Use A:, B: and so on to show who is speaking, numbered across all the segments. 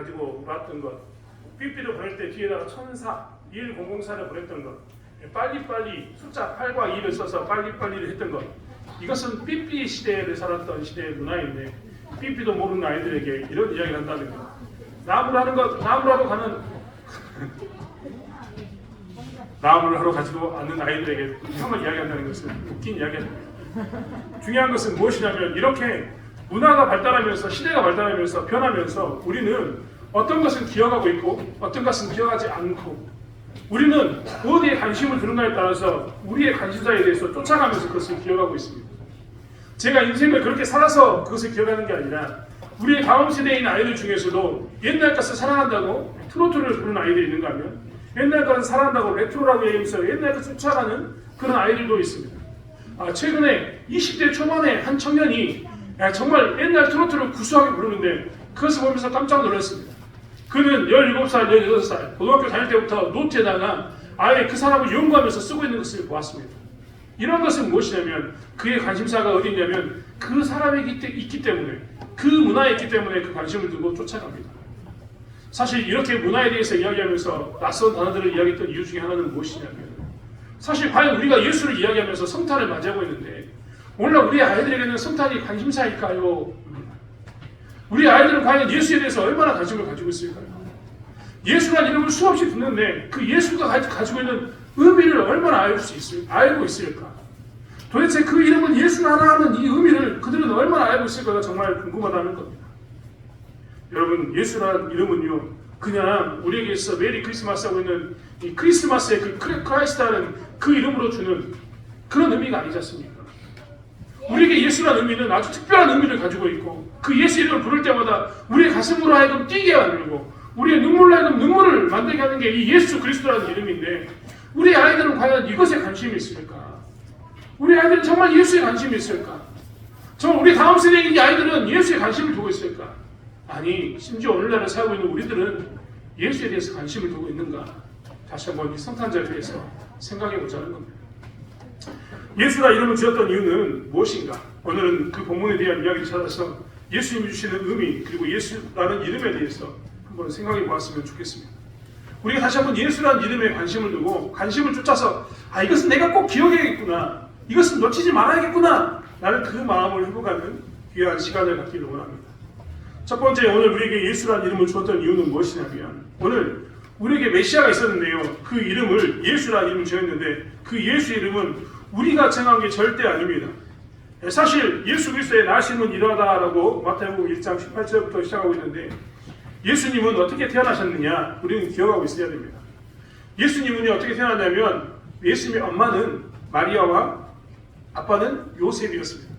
A: 가지고 봤던 것, 삐삐를 보낼 때 뒤에다가 1004, 1004를 보냈던 것, 빨리빨리 숫자 8과 2를 써서 빨리빨리를 했던 것, 이것은 삐삐 시대를 살았던 시대의 문화인데 삐삐도 모르는 아이들에게 이런 이야기를 한다는 것. 나무라도 가는 나무를 하러 가지고 않는 아이들에게 형을 이야기한다는 것은 웃긴 이야기입니다. 중요한 것은 무엇이냐면 이렇게 문화가 발달하면서 시대가 발달하면서 변하면서 우리는 어떤 것은 기억하고 있고 어떤 것은 기억하지 않고 우리는 어디에 관심을 두는가에 따라서 우리의 관심사에 대해서 쫓아가면서 그것을 기억하고 있습니다. 제가 인생을 그렇게 살아서 그것을 기억하는 게 아니라 우리의 다음 세대에 있는 아이들 중에서도 옛날 것을 사랑한다고 트로트를 부르는 아이들이 있는가 하면 옛날 것을 사랑한다고 레트로라고 얘기하면서 옛날 것을 쫓아가는 그런 아이들도 있습니다. 최근에 20대 초반의 한 청년이 정말 옛날 트로트를 구수하게 부르는데 그것을 보면서 깜짝 놀랐습니다. 그는 17살, 18살 고등학교 다닐 때부터 노트에다가 아예 그 사람을 연구하면서 쓰고 있는 것을 보았습니다. 이런 것은 무엇이냐면 그의 관심사가 어디 있냐면 그 사람이 있기 때문에 그 문화에 있기 때문에 그 관심을 두고 쫓아갑니다. 사실 이렇게 문화에 대해서 이야기하면서 낯선 단어들을 이야기했던 이유 중에 하나는 무엇이냐면 사실 과연 우리가 예수를 이야기하면서 성탄을 맞이하고 있는데 오늘날 우리 아이들에게는 성탄이 관심사일까요? 우리 아이들은 과연 예수에 대해서 얼마나 관심을 가지고 있을까요? 예수라는 이름을 수없이 듣는데 그 예수가 가지고 있는 의미를 얼마나 알고 있을까? 도대체 그 이름은 예수를 하나 하는 이 의미를 그들은 얼마나 알고 있을까가 정말 궁금하다는 겁니다. 여러분, 예수라는 이름은요 그냥 우리에게 있어 메리 크리스마스 하고 있는 이 크리스마스의 그 크라이스트라는 그 이름으로 주는 그런 의미가 아니지 않습니까? 우리에게 예수라는 의미는 아주 특별한 의미를 가지고 있고 그 예수 이름을 부를 때마다 우리의 가슴으로 하여금 뛰게 만들고 우리의 눈물로 하여금 눈물을 만들게 하는 게 이 예수 그리스도라는 이름인데 우리 아이들은 과연 이것에 관심이 있을까? 우리 아이들은 정말 예수에 관심이 있을까? 정말 우리 다음 세대의 이 아이들은 예수에 관심을 두고 있을까? 아니, 심지어 오늘날에 살고 있는 우리들은 예수에 대해서 관심을 두고 있는가? 다시 한번 이 성탄절에 대해서 생각해 보자는 겁니다. 예수라 이름을 지었던 이유는 무엇인가? 오늘은 그 본문에 대한 이야기를 찾아서 예수님이 주시는 의미 그리고 예수라는 이름에 대해서 한번 생각해 보았으면 좋겠습니다. 우리가 다시 한번 예수라는 이름에 관심을 두고 관심을 쫓아서 이것은 내가 꼭 기억해야겠구나. 이것은 놓치지 말아야겠구나. 라는 그 마음을 회복하는 귀한 시간을 갖기를 원합니다. 첫 번째, 오늘 우리에게 예수라는 이름을 주었던 이유는 무엇이냐면 오늘 우리에게 메시아가 있었는데요. 그 이름을 예수라는 이름을 지었는데 그 예수 이름은 우리가 정한 게 절대 아닙니다. 사실 예수 그리스도의 나심은 이러하다라고 마태복음 1장 18절부터 시작하고 있는데 예수님은 어떻게 태어나셨느냐 우리는 기억하고 있어야 됩니다. 예수님은 어떻게 태어났냐면 예수님의 엄마는 마리아와 아빠는 요셉이었습니다.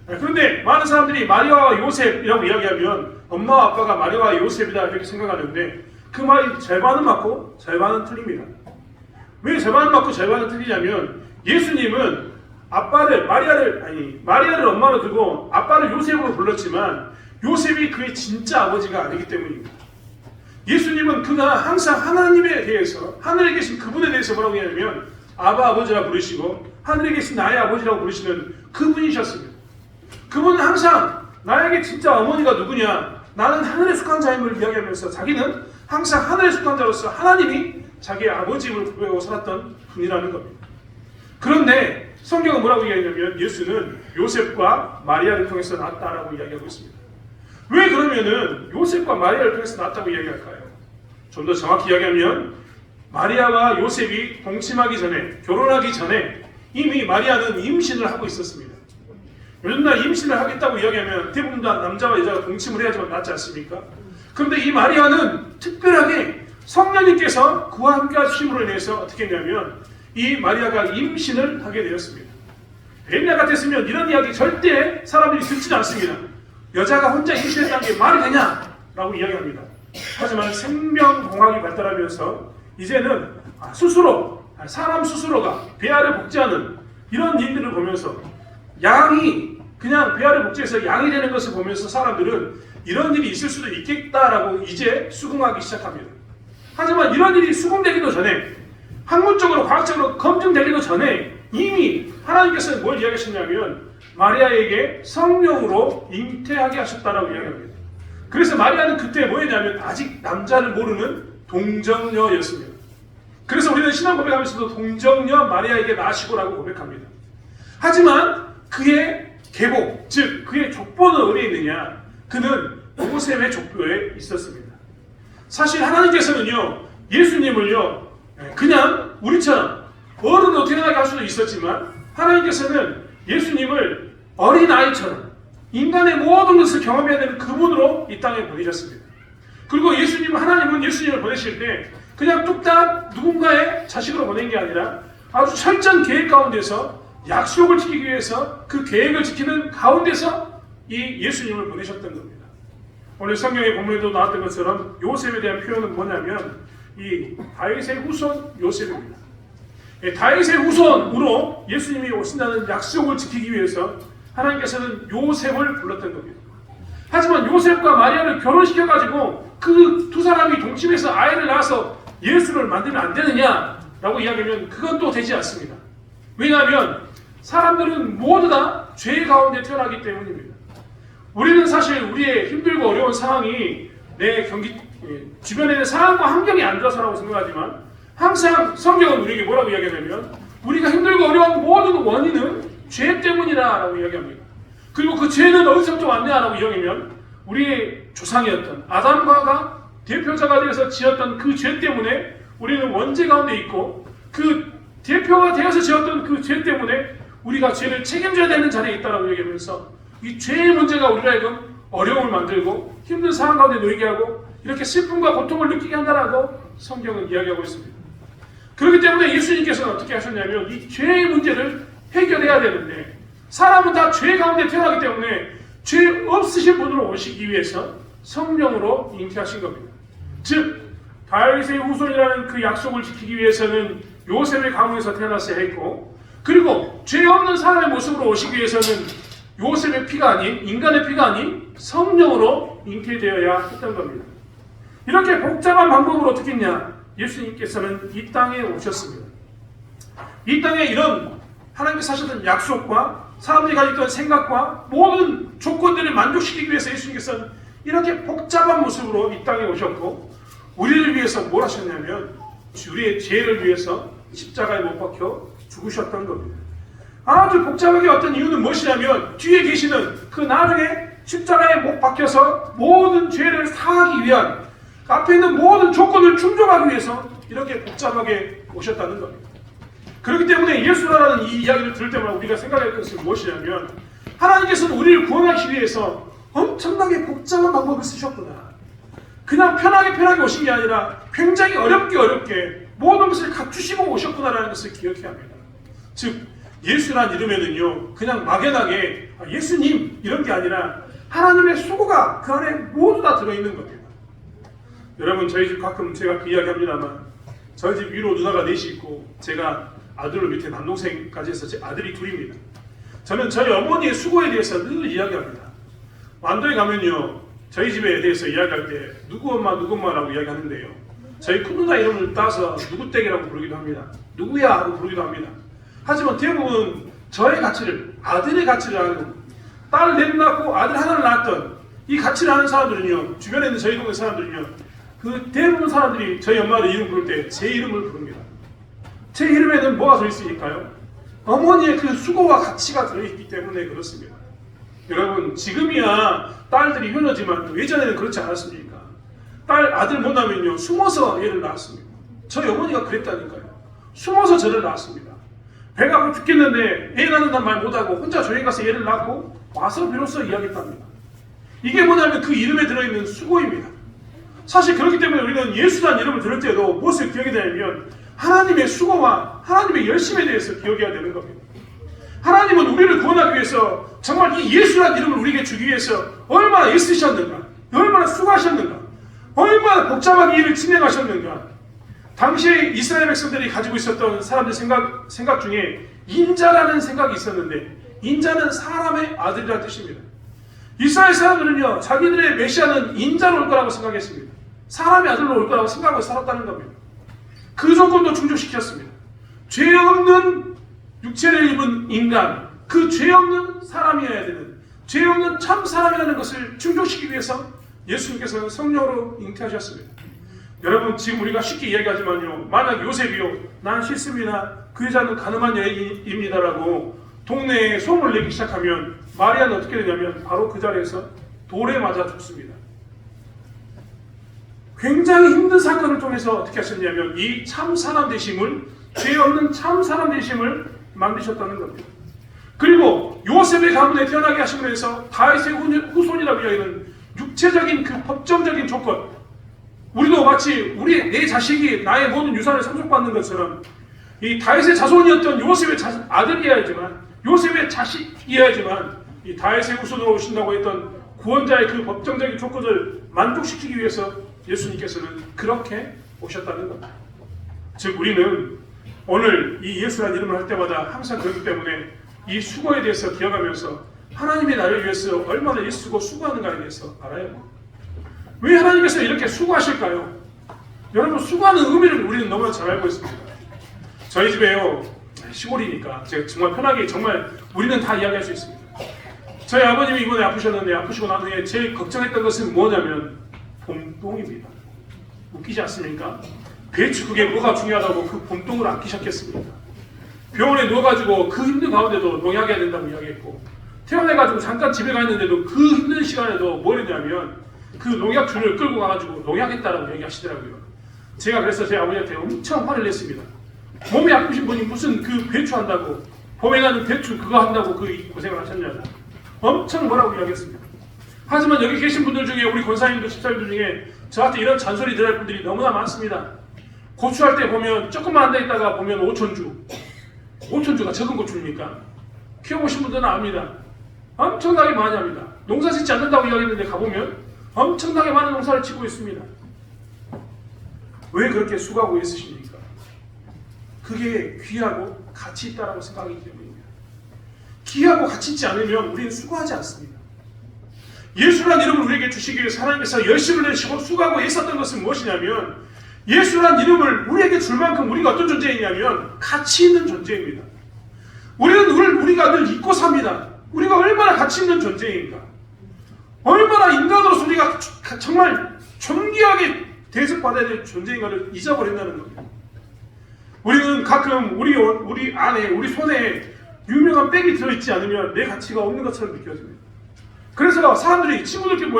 A: 그런데 많은 사람들이 마리아와 요셉이라고 이야기하면 엄마와 아빠가 마리아와 요셉이다 이렇게 생각하는데 그 말이 절반은 맞고 절반은 틀립니다. 왜 절반은 맞고 절반은 틀리냐면 예수님은 마리아를 엄마로 두고 아빠를 요셉으로 불렀지만 요셉이 그의 진짜 아버지가 아니기 때문입니다. 예수님은 그가 항상 하나님에 대해서 하늘에 계신 그분에 대해서 뭐라고 하냐면 아버지라 부르시고 하늘에 계신 나의 아버지라고 부르시는 그분이셨습니다. 그분은 항상 나에게 진짜 어머니가 누구냐 나는 하늘에 속한 자임을 이야기하면서 자기는 항상 하늘에 속한 자로서 하나님이 자기의 아버지임을 고백하고 살았던 분이라는 겁니다. 그런데 성경은 뭐라고 이야기하냐면 예수는 요셉과 마리아를 통해서 낳았다라고 이야기하고 있습니다. 왜 그러면은 요셉과 마리아를 통해서 낳았다고 이야기할까요? 좀 더 정확히 이야기하면 마리아와 요셉이 동침하기 전에 결혼하기 전에 이미 마리아는 임신을 하고 있었습니다. 요즘날 임신을 하겠다고 이야기하면 대부분 다 남자와 여자가 동침을 해야지만 낫지 않습니까? 그런데 이 마리아는 특별하게 성령님께서 그와 함께 하심으로 인해서 어떻게 했냐면 이 마리아가 임신을 하게 되었습니다. 옛날 같았으면 이런 이야기 절대 사람들이 듣지 않습니다. 여자가 혼자 임신했다는 게 말이 되냐? 라고 이야기합니다. 하지만 생명공학이 발달하면서 이제는 사람 스스로가 배아를 복제하는 이런 일들을 보면서 양이 그냥 배아를 복제해서 양이 되는 것을 보면서 사람들은 이런 일이 있을 수도 있겠다라고 이제 수긍하기 시작합니다. 하지만 이런 일이 수긍되기도 전에 학문적으로 과학적으로 검증되기도 전에 이미 하나님께서는 뭘 이야기하셨냐면 마리아에게 성령으로 잉태하게 하셨다라고 이야기합니다. 그래서 마리아는 그때 뭐였냐면 아직 남자를 모르는 동정녀였습니다. 그래서 우리는 신앙 고백하면서도 동정녀 마리아에게 나시고라고 고백합니다. 하지만 그의 계보, 즉 그의 족보는 어디에 있느냐? 그는 요셉의 족보에 있었습니다. 사실 하나님께서는요, 예수님을요, 그냥 우리처럼 어른으로 태어나게 할 수도 있었지만 하나님께서는 예수님을 어린아이처럼 인간의 모든 것을 경험해야 되는 그분으로 이 땅에 보내셨습니다. 그리고 하나님은 예수님을 보내실 때 그냥 뚝딱 누군가의 자식으로 보낸 게 아니라 아주 철저한 계획 가운데서 약속을 지키기 위해서 그 계획을 지키는 가운데서 이 예수님을 보내셨던 겁니다. 오늘 성경의 본문에도 나왔던 것처럼 요셉에 대한 표현은 뭐냐면 이 다윗의 후손 요셉입니다. 다윗의 후손으로 예수님이 오신다는 약속을 지키기 위해서 하나님께서는 요셉을 불렀던 겁니다. 하지만 요셉과 마리아를 결혼시켜가지고 그 두 사람이 동침해서 아이를 낳아서 예수를 만들면 안 되느냐라고 이야기하면 그건 또 되지 않습니다. 왜냐하면 사람들은 모두 다 죄 가운데 태어나기 때문입니다. 우리는 사실 우리의 힘들고 어려운 상황이 내 주변에 있는 상황과 환경이 안 좋아서라고 생각하지만 항상 성경은 우리에게 뭐라고 이야기하냐면 우리가 힘들고 어려운 모든 원인은 죄 때문이다라고 이야기합니다. 그리고 그 죄는 어디서부터 왔냐라고 이야기하면 우리의 조상이었던 아담과가 대표자가 되어서 지었던 그 죄 때문에 우리는 원죄 가운데 있고 그 대표가 되어서 지었던 그 죄 때문에 우리가 죄를 책임져야 되는 자리에 있다라고 얘기하면서 이 죄의 문제가 우리가 하여금 어려움을 만들고 힘든 상황 가운데 놓이게 하고 이렇게 슬픔과 고통을 느끼게 한다라고 성경은 이야기하고 있습니다. 그렇기 때문에 예수님께서는 어떻게 하셨냐면 이 죄의 문제를 해결해야 되는데 사람은 다 죄 가운데 태어나기 때문에 죄 없으신 분으로 오시기 위해서 성령으로 잉태하신 겁니다. 즉 다윗의 후손이라는 그 약속을 지키기 위해서는 요셉의 가문에서 태어났어야 했고 그리고 죄 없는 사람의 모습으로 오시기 위해서는 요셉의 피가 아닌 인간의 피가 아닌 성령으로 잉태되어야 했던 겁니다. 이렇게 복잡한 방법으로 어떻게 했냐? 예수님께서는 이 땅에 오셨습니다. 이 땅에 이런 하나님께서 하셨던 약속과 사람들이 가지고 있던 생각과 모든 조건들을 만족시키기 위해서 예수님께서는 이렇게 복잡한 모습으로 이 땅에 오셨고 우리를 위해서 뭘 하셨냐면 우리의 죄를 위해서 십자가에 못 박혀 죽으셨던 겁니다. 아주 복잡하게 왔던 이유는 무엇이냐면 뒤에 계시는 그 나중에 십자가에 못 박혀서 모든 죄를 사하기 위한 앞에 있는 모든 조건을 충족하기 위해서 이렇게 복잡하게 오셨다는 겁니다. 그렇기 때문에 예수라는 이 이야기를 들을 때마다 우리가 생각할 것은 무엇이냐면 하나님께서는 우리를 구원하기 위해서 엄청나게 복잡한 방법을 쓰셨구나. 그냥 편하게 오신 게 아니라 굉장히 어렵게 모든 것을 갖추시고 오셨구나라는 것을 기억해야 합니다. 즉 예수란 이름에는요 그냥 막연하게 예수님 이런 게 아니라 하나님의 수고가 그 안에 모두 다 들어있는 겁니다. 여러분 저희 집 가끔 제가 그 이야기 합니다만 저희 집 위로 누나가 넷이 있고 제가 아들로 밑에 남동생까지 해서 제 아들이 둘입니다. 저는 저희 어머니의 수고에 대해서 늘 이야기합니다. 완도에 가면요 저희 집에 대해서 이야기할 때 누구 엄마라고 이야기하는데요 저희 큰누나 이름을 따서 누구댁이라고 부르기도 합니다. 누구야 하고 부르기도 합니다. 하지만 대부분 저의 가치를 아들의 가치를 아는 딸 넷 낳고 아들 하나를 낳았던 이 가치를 아는 사람들은요 주변에 있는 저희 동네 사람들은요 그 대부분 사람들이 저희 엄마를 이름 부를 때 제 이름을 부릅니다. 제 이름에는 뭐가 들어있으니까요? 어머니의 그 수고와 가치가 들어있기 때문에 그렇습니다. 여러분 지금이야 딸들이 효녀지만 예전에는 그렇지 않았습니까? 아들 못 낳으면요 숨어서 얘를 낳았습니다. 저희 어머니가 그랬다니까요. 숨어서 저를 낳았습니다. 배가 아파 죽겠는데 애 낳는다는 말 못하고 혼자 조용히 가서 얘를 낳고 와서 비로소 이야기했답니다. 이게 뭐냐면 그 이름에 들어있는 수고입니다. 사실 그렇기 때문에 우리는 예수라는 이름을 들을 때도 무엇을 기억해야 되냐면 하나님의 수고와 하나님의 열심에 대해서 기억해야 되는 겁니다. 하나님은 우리를 구원하기 위해서 정말 이 예수라는 이름을 우리에게 주기 위해서 얼마나 애쓰셨는가, 얼마나 수고하셨는가, 얼마나 복잡하게 일을 진행하셨는가. 당시에 이스라엘 백성들이 가지고 있었던 사람들 생각 중에 인자라는 생각이 있었는데 인자는 사람의 아들이라는 뜻입니다. 이스라엘 사람들은요 자기들의 메시아는 인자로 올 거라고 생각했습니다. 사람의 아들로 올 거라고 생각하고 살았다는 겁니다. 그 조건도 충족시켰습니다. 죄 없는 육체를 입은 인간, 그 죄 없는 사람이어야 되는, 죄 없는 참 사람이라는 것을 충족시키기 위해서 예수님께서는 성령으로 잉태하셨습니다. 여러분 지금 우리가 쉽게 이야기하지만요, 만약 요셉이요 난 싫습니다, 그 여자는 가늠한 여인입니다라고 동네에 소문을 내기 시작하면 마리아는 어떻게 되냐면 바로 그 자리에서 돌에 맞아 죽습니다. 굉장히 힘든 사건을 통해서 어떻게 하셨냐면 이 참 사람 되심을, 죄 없는 참 사람 되심을 만드셨다는 겁니다. 그리고 요셉의 가문에 태어나게 하심으로 해서 다윗의 후손이라고 이야기하는 육체적인 그 법정적인 조건, 우리도 마치 내 자식이 나의 모든 유산을 상속받는 것처럼 이 다윗의 자손이었던 요셉의 아들이어야지만, 요셉의 자식이어야지만 이 다윗의 후손으로 오신다고 했던 구원자의 그 법정적인 조건을 만족시키기 위해서 예수님께서는 그렇게 오셨다는 겁니다. 즉 우리는 오늘 이 예수라는 이름을 할 때마다 항상 그렇기 때문에 이 수고에 대해서 기억하면서 하나님이 나를 위해서 얼마나 애쓰고 수고하는가에 대해서 알아야 합니다. 왜 하나님께서 이렇게 수고하실까요? 여러분 수고하는 의미를 우리는 너무나 잘 알고 있습니다. 저희 집에요, 시골이니까 제가 정말 편하게 정말 우리는 다 이야기할 수 있습니다. 저희 아버님이 이번에 아프셨는데 아프시고 난 후에 제일 걱정했던 것은 뭐냐면 봄동입니다. 웃기지 않습니까? 배추 그게 뭐가 중요하다고 그 봄동을 안 끼셨겠습니까? 병원에 누워가지고 그 힘든 가운데도 농약해야 된다고 이야기했고, 태어나가지고 잠깐 집에 가 있는데도 그 힘든 시간에도 뭘 했냐면 그 농약줄을 끌고 가가지고 농약했다라고 얘기하시더라고요. 제가 그래서 제 아버지한테 엄청 화를 냈습니다. 몸이 아프신 분이 무슨 그 배추 한다고, 봄에 가는 배추 그거 한다고 그 고생을 하셨냐고 엄청 뭐라고 이야기했습니다. 하지만 여기 계신 분들 중에 우리 권사님들, 집사님들 중에 저한테 이런 잔소리 들을 분들이 너무나 많습니다. 고추할 때 보면 조금만 앉아 있다가 보면 5천주가 적은 고추입니까? 키워보신 분들은 압니다. 엄청나게 많이 합니다. 농사 짓지 않는다고 이야기했는데 가보면 엄청나게 많은 농사를 짓고 있습니다. 왜 그렇게 수고하고 있으십니까? 그게 귀하고 가치 있다고 생각하기 때문입니다. 귀하고 가치 있지 않으면 우리는 수고하지 않습니다. 예수라는 이름을 우리에게 주시기 위해서 하나님께서 열심을 내시고 수고하고 애썼던 것은 무엇이냐면, 예수라는 이름을 우리에게 줄 만큼 우리가 어떤 존재이냐면 가치 있는 존재입니다. 우리가 늘 잊고 삽니다. 우리가 얼마나 가치 있는 존재인가, 얼마나 인간으로서 우리가 정말 존귀하게 대접받아야 될 존재인가를 잊어버린다는 겁니다. 우리는 가끔 우리 안에, 우리 손에 유명한 백이 들어있지 않으면 내 가치가 없는 것처럼 느껴집니다. 그래서 사람들이 친구들끼리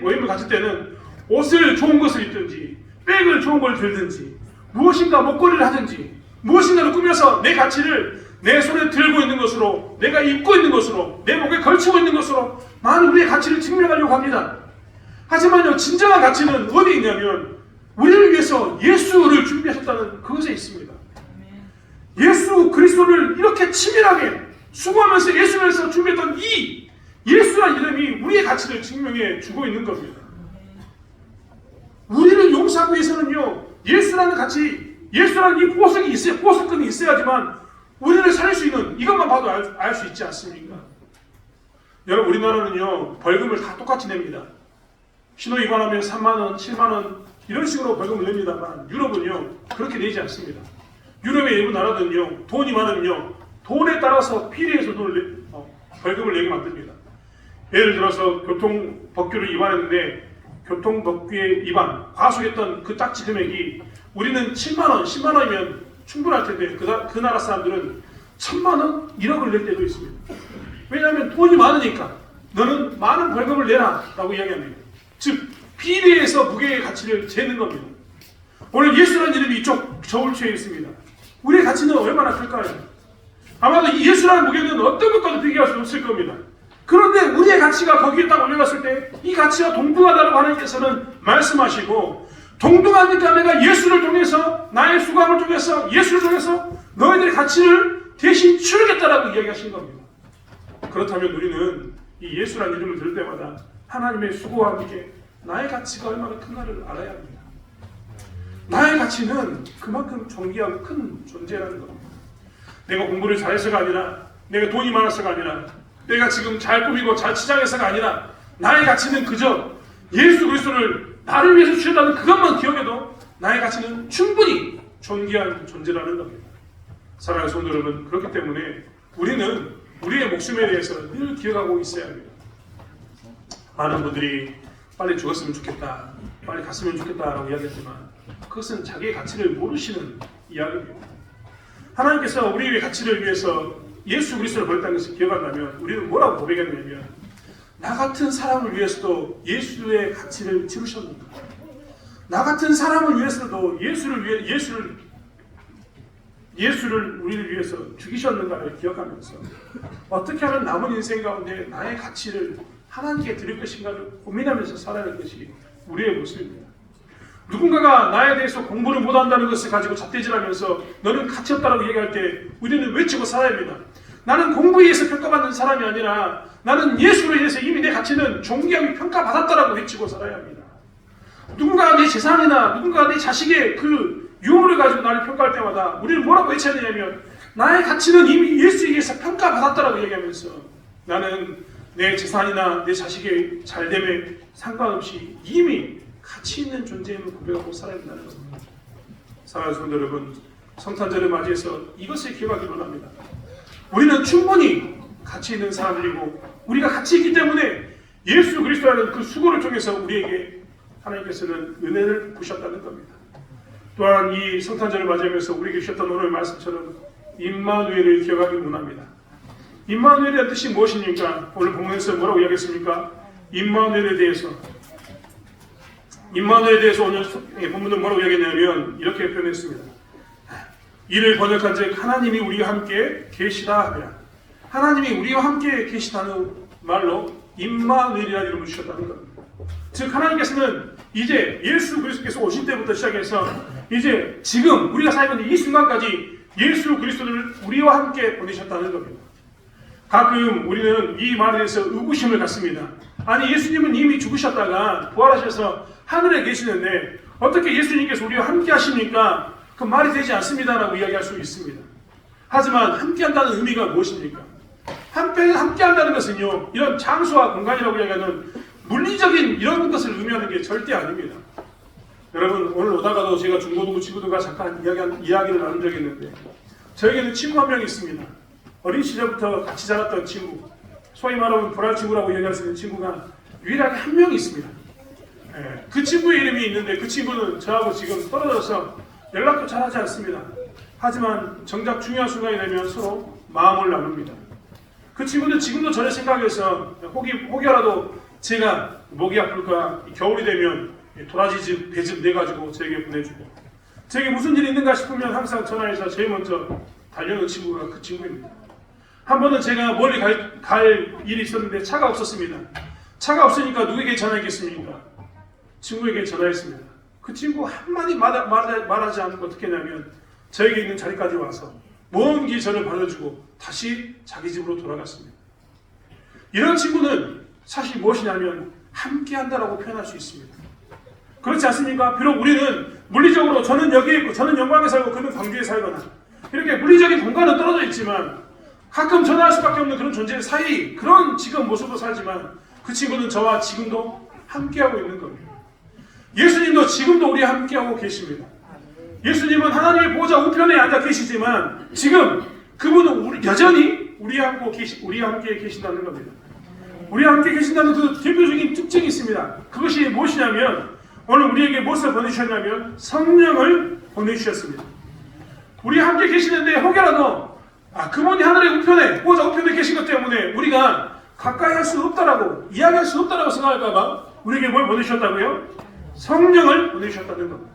A: 모임을 가질 때는 옷을 좋은 것을 입든지 백을 좋은 걸 들든지 무엇인가 목걸이를 하든지 무엇인가를 꾸며서 내 가치를 내 손에 들고 있는 것으로, 내가 입고 있는 것으로, 내 목에 걸치고 있는 것으로 많은 우리의 가치를 증명하려고 합니다. 하지만요, 진정한 가치는 어디에 있냐면 우리를 위해서 예수를 준비하셨다는 그것에 있습니다. 예수 그리스도를 이렇게 치밀하게 수고하면서 예수를 준비했던 이 예수라는 이름이 우리의 가치를 증명해 주고 있는 겁니다. 우리를 용서하기 위해서는요, 예수라는 가치, 예수라는 이 보석끈이 있어야지만 우리를 살릴 수 있는, 이것만 봐도 알 수 있지 않습니까? 여러분, 우리나라는요 벌금을 다 똑같이 냅니다. 신호 위반하면 3만원, 7만원 이런 식으로 벌금을 냅니다만 유럽은요 그렇게 내지 않습니다. 유럽의 일부 나라들은요 돈이 많으면요 돈에 따라서 비례해서 벌금을 내게 만듭니다. 예를 들어서 교통법규를 위반했는데 교통법규에 위반, 과속했던 그 딱지 금액이 우리는 7만원, 10만원이면 충분할 텐데 그 나라 사람들은 1000만원, 1억을 낼 때도 있습니다. 왜냐하면 돈이 많으니까 너는 많은 벌금을 내라 라고 이야기합니다. 즉 비례해서 무게의 가치를 재는 겁니다. 오늘 예수라는 이름이 이쪽 저울추에 있습니다. 우리의 가치는 얼마나 클까요? 아마도 이 예수라는 무게는 어떤 것과도 비교할 수 없을 겁니다. 그런데 우리의 가치가 거기에 딱 올려놨을 때 이 가치가 동등하다고 하나님께서는 말씀하시고, 동등하니까 내가 예수를 통해서, 나의 수고함을 통해서, 예수를 통해서 너희들의 가치를 대신 치르겠다라고 이야기하신 겁니다. 그렇다면 우리는 이 예수라는 이름을 들을 때마다 하나님의 수고와 함께 나의 가치가 얼마나 큰가를 알아야 합니다. 나의 가치는 그만큼 존귀하고 큰 존재라는 겁니다. 내가 공부를 잘해서가 아니라, 내가 돈이 많아서가 아니라, 내가 지금 잘 꾸미고 잘 치장해서가 아니라, 나의 가치는 그저 예수 그리스도를 나를 위해서 주셨다는 그것만 기억해도 나의 가치는 충분히 존귀한 존재라는 겁니다. 사랑하는 성도 여러분, 그렇기 때문에 우리는 우리의 목숨에 대해서 늘 기억하고 있어야 합니다. 많은 분들이 빨리 죽었으면 좋겠다, 빨리 갔으면 좋겠다라고 이야기했지만 그것은 자기의 가치를 모르시는 이야기입니다. 하나님께서 우리의 가치를 위해서 예수 그리스도를 버렸다는 것을 기억한다면 우리는 뭐라고 고백했냐면 나 같은 사람을 위해서도 예수의 가치를 치르셨는가, 나 같은 사람을 위해서도 예수를 우리를 위해서 죽이셨는가를 기억하면서 어떻게 하면 남은 인생 가운데 나의 가치를 하나님께 드릴 것인가를 고민하면서 살아야 할 것이 우리의 모습입니다. 누군가가 나에 대해서 공부를 못한다는 것을 가지고 잣대질하면서 너는 가치 없다라고 얘기할 때 우리는 외치고 살아야 합니다. 나는 공부에 의해서 평가받는 사람이 아니라 나는 예수로 인해서 이미 내 가치는 존귀함이 평가받았다라고 외치고 살아야 합니다. 누군가가 내 재산이나 누군가가 내 자식의 그 유물을 가지고 나를 평가할 때마다 우리는 뭐라고 외쳐야 되냐면 나의 가치는 이미 예수에 의해서 평가받았다라고 얘기하면서 나는 내 재산이나 내 자식의 잘됨에 상관없이 이미 가치 있는 존재임을 고백하고 살아야 된다는 것입니다. 사랑하는 성도 여러분, 성탄절을 맞이해서 이것을 기억하기 원합니다. 우리는 충분히 가치 있는 사람들이고 우리가 가치 있기 때문에 예수 그리스도라는 그 수고를 통해서 우리에게 하나님께서는 은혜를 부으셨다는 겁니다. 또한 이 성탄절을 맞이하면서 우리에게 주셨던 오늘 말씀처럼 임마누엘을 기억하기 원합니다. 임마누엘의 뜻이 무엇입니까? 오늘 본문에서 뭐라고 이야기했습니까? 임마누엘에 대해서 오늘 본문은 뭐라고 이야기했냐면 이렇게 표현했습니다. 이를 번역한즉 하나님이 우리와 함께 계시다 하며, 하나님이 우리와 함께 계시다는 말로 임마누엘이라는 이름을 주셨다는 겁니다. 즉 하나님께서는 이제 예수 그리스도께서 오실 때부터 시작해서 이제 지금 우리가 살고 있는 이 순간까지 예수 그리스도를 우리와 함께 보내셨다는 겁니다. 가끔 우리는 이 말에 대해서 의구심을 갖습니다. 아니 예수님은 이미 죽으셨다가 부활하셔서 하늘에 계시는데 어떻게 예수님께서 우리와 함께 하십니까? 그 말이 되지 않습니다라고 이야기할 수 있습니다. 하지만 함께한다는 의미가 무엇입니까? 함께한다는 것은요, 이런 장소와 공간이라고 이야기하는 물리적인 이런 것을 의미하는 게 절대 아닙니다. 여러분 오늘 오다가도 제가 중고등부 친구들과 잠깐 이야기를 나눈 적이 있는데 저에게는 친구 한 명이 있습니다. 어린 시절부터 같이 자랐던 친구, 소위 말하면 불알 친구라고 얘기할 수 있는 친구가 유일하게 한 명이 있습니다. 그 친구의 이름이 있는데 그 친구는 저하고 지금 떨어져서 연락도 잘 하지 않습니다. 하지만 정작 중요한 순간이 되면 서로 마음을 나눕니다. 그 친구는 지금도 저를 생각해서 혹여라도 제가 목이 아플까 겨울이 되면 도라지즙, 배즙 내가지고 저에게 보내주고 제게 무슨 일이 있는가 싶으면 항상 전화해서 제일 먼저 달려오는 친구가 그 친구입니다. 한 번은 제가 멀리 갈 일이 있었는데 차가 없었습니다. 차가 없으니까 누구에게 전화했겠습니까? 친구에게 전화했습니다. 그 친구 한마디 말하지 않고 어떻게 했냐면 저에게 있는 자리까지 와서 먼 길 저를 받아주고 다시 자기 집으로 돌아갔습니다. 이런 친구는 사실 무엇이냐면 함께한다라고 표현할 수 있습니다. 그렇지 않습니까? 비록 우리는 물리적으로 저는 여기에 있고 저는 영광에 살고 그는 광주에 살거나 이렇게 물리적인 공간은 떨어져 있지만 가끔 전화할 수밖에 없는 그런 존재 사이 그런 지금 모습으로 살지만 그 친구는 저와 지금도 함께하고 있는 겁니다. 예수님도 지금도 우리와 함께하고 계십니다. 예수님은 하나님의 보호자 우편에 앉아 계시지만 지금 그분은 여전히 우리와 함께 계신다는 겁니다. 우리와 함께 계신다는 그 대표적인 특징이 있습니다. 그것이 무엇이냐면 오늘 우리에게 무엇을 보내주셨냐면 성령을 보내주셨습니다. 우리와 함께 계시는데 혹여라도 그분이 하늘의 우편에 보호자 우편에 계신 것 때문에 우리가 가까이 할 수 없다라고 이야기할 수 없다라고 생각할까봐 우리에게 뭘 보내주셨다고요? 성령을 보내주셨다는 겁니다.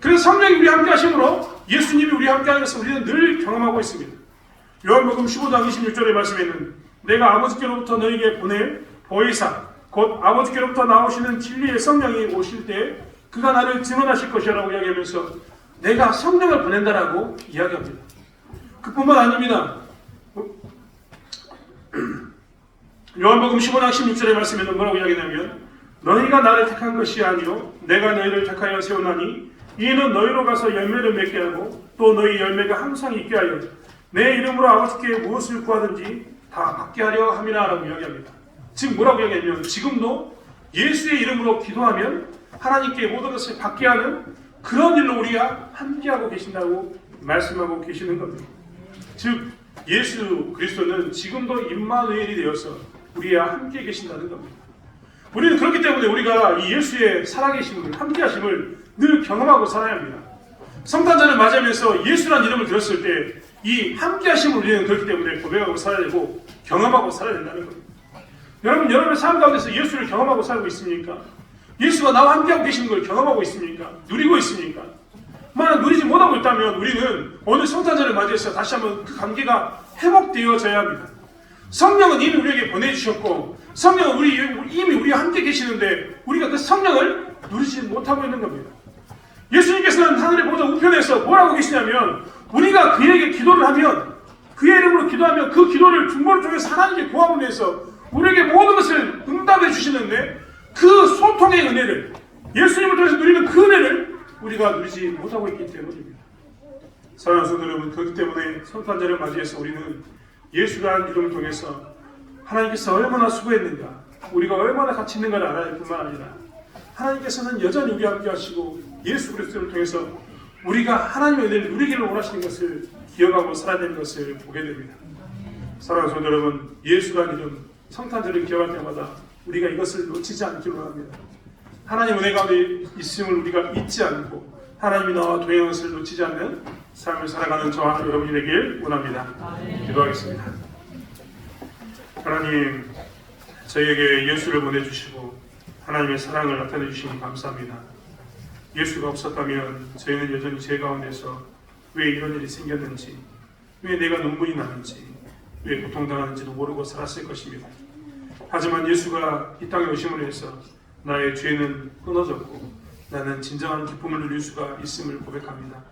A: 그래서 성령이 우리와 함께 하심으로 예수님이 우리와 함께 하는 것을 우리는 늘 경험하고 있습니다. 요한복음 15장 26절의 말씀에는 내가 아버지께로부터 너에게 보낼 보혜사 곧 아버지께로부터 나오시는 진리의 성령이 오실 때 그가 나를 증언하실 것이라고 이야기하면서 내가 성령을 보낸다라고 이야기합니다. 그뿐만 아닙니다. 요한복음 15장 16절의 말씀에는 뭐라고 이야기하냐면 너희가 나를 택한 것이 아니요 내가 너희를 택하여 세우나니 이는 너희로 가서 열매를 맺게 하고 또 너희 열매가 항상 있게 하여 내 이름으로 아버지께 무엇을 구하든지 다 받게 하려 함이라 라고 이야기합니다. 지금 뭐라고 이야기하냐면 지금도 예수의 이름으로 기도하면 하나님께 모든 것을 받게 하는 그런 일로 우리가 함께하고 계신다고 말씀하고 계시는 겁니다. 즉 예수 그리스도는 지금도 임마누엘이 되어서 우리와 함께 계신다는 겁니다. 우리는 그렇기 때문에 우리가 이 예수의 살아계심을, 함께하심을 늘 경험하고 살아야 합니다. 성탄절을 맞이하면서 예수라는 이름을 들었을 때 이 함께하심을 우리는 그렇기 때문에 고백하고 살아야 되고 경험하고 살아야 된다는 겁니다. 여러분의 삶 가운데서 예수를 경험하고 살고 있습니까? 예수가 나와 함께하고 계시는 걸 경험하고 있습니까? 누리고 있습니까? 만약 누리지 못하고 있다면 우리는 오늘 성탄절을 맞이해서 다시 한번 그 관계가 회복되어져야 합니다. 성령은 이미 우리에게 보내주셨고 성령은 이미 우리와 함께 계시는데 우리가 그 성령을 누리지 못하고 있는 겁니다. 예수님께서는 하늘의 보좌 우편에서 뭐라고 계시냐면 우리가 그에게 기도를 하면 그의 이름으로 기도하면 그 기도를 중보를 통해서 하나님께 구함으로 해서 우리에게 모든 것을 응답해 주시는데 그 소통의 은혜를 예수님을 통해서 누리는 그 은혜를 우리가 누리지 못하고 있기 때문입니다. 사랑하는 성도 여러분, 그렇기 때문에 성탄절을 맞이해서 우리는 예수라는 이름을 통해서 하나님께서 얼마나 수고했는가, 우리가 얼마나 가치 있는가를 알아야 할 뿐만 아니라 하나님께서는 여전히 우리와 함께 하시고 예수 그리스도를 통해서 우리가 하나님의 은혜를 누리기를 원하시는 것을 기억하고 살아야 되는 것을 보게 됩니다. 사랑하는 성도 여러분, 예수라는 이름, 성탄절을 기억할 때마다 우리가 이것을 놓치지 않기를 원합니다. 하나님 은혜 가운데 있음을 우리가 잊지 않고 하나님이 나와 동행하는 것을 놓치지 않는 삶을 살아가는 저와 여러분이 되길 원합니다. 기도하겠습니다. 하나님, 저희에게 예수를 보내주시고 하나님의 사랑을 나타내 주시니 감사합니다. 예수가 없었다면 저희는 여전히 죄 가운데서 왜 이런 일이 생겼는지, 왜 내가 눈물이 나는지, 왜 고통당하는지도 모르고 살았을 것입니다. 하지만 예수가 이 땅에 오심으로 해서 나의 죄는 끊어졌고 나는 진정한 기쁨을 누릴 수가 있음을 고백합니다.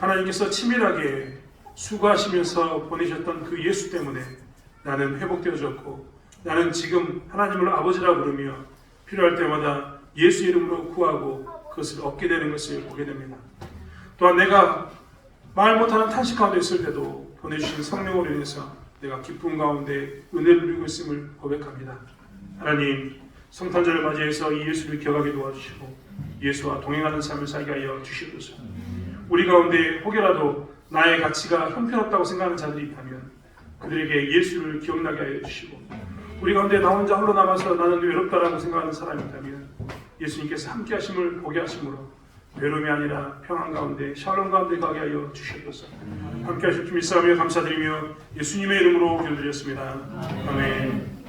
A: 하나님께서 치밀하게 수고하시면서 보내셨던 그 예수 때문에 나는 회복되어졌고 나는 지금 하나님을 아버지라 부르며 필요할 때마다 예수 이름으로 구하고 그것을 얻게 되는 것을 보게 됩니다. 또한 내가 말 못하는 탄식 가운데 있을 때도 보내주신 성령으로 인해서 내가 기쁨 가운데 은혜를 누리고 있음을 고백합니다. 하나님, 성탄절을 맞이해서 이 예수를 기억하게 도와주시고 예수와 동행하는 삶을 살게 하여 주시옵소서. 우리 가운데 혹여라도 나의 가치가 형편없다고 생각하는 자들이 있다면 그들에게 예수를 기억나게 하여 주시고 우리 가운데 나 혼자 홀로 남아서 나는 외롭다라고 생각하는 사람이 있다면 예수님께서 함께 하심을 보게 하심으로 외로움이 아니라 평안 가운데 샬롬 가운데 가게 하여 주시옵소서. 함께 하실 주 믿사오며 감사드리며 예수님의 이름으로 기도드렸습니다. 아멘.